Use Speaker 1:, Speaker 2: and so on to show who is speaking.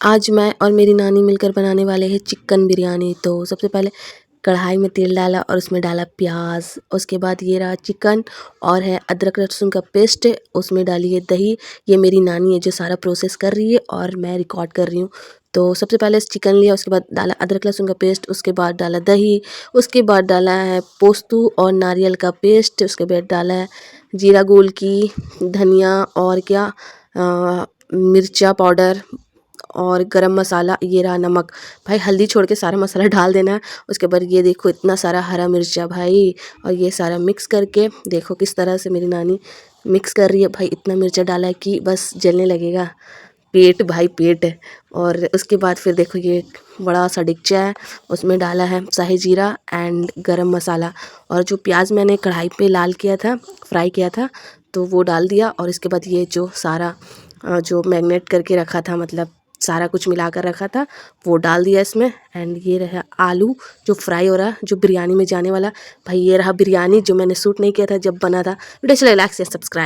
Speaker 1: आज मैं और मेरी नानी मिलकर बनाने वाले हैं चिकन बिरयानी। तो सबसे पहले कढ़ाई में तेल डाला और उसमें डाला प्याज। उसके बाद ये रहा चिकन और है अदरक लहसुन का पेस्ट, उसमें डाली है दही। ये मेरी नानी है जो सारा प्रोसेस कर रही है और मैं रिकॉर्ड कर रही हूँ। तो सबसे पहले चिकन लिया, उसके बाद डाला अदरक लहसुन का पेस्ट, उसके बाद डाला दही, उसके बाद डाला है पोस्तू और नारियल का पेस्ट, उसके बाद डाला है जीरा गोल की, धनिया और क्या मिर्चा पाउडर और गरम मसाला, ये रहा नमक। भाई हल्दी छोड़ के सारा मसाला डाल देना है। उसके बाद ये देखो इतना सारा हरा मिर्चा भाई, और ये सारा मिक्स करके देखो किस तरह से मेरी नानी मिक्स कर रही है। भाई इतना मिर्चा डाला है कि बस जलने लगेगा पेट, भाई पेट। और उसके बाद फिर देखो ये बड़ा सा डिक्चा है, उसमें डाला है शाही जीरा एंड गरम मसाला। और जो प्याज मैंने कढ़ाई पे लाल किया था, फ्राई किया था, तो वो डाल दिया। और इसके बाद ये जो सारा जो मैरिनेट करके रखा था, मतलब सारा कुछ मिलाकर रखा था, वो डाल दिया इसमें। एंड ये रहा आलू जो फ्राई हो रहा, जो बिरयानी में जाने वाला। भाई ये रहा बिरयानी जो मैंने शूट नहीं किया था जब बना था। वीडियो अच्छा लगे लाइक शेयर सब्सक्राइब।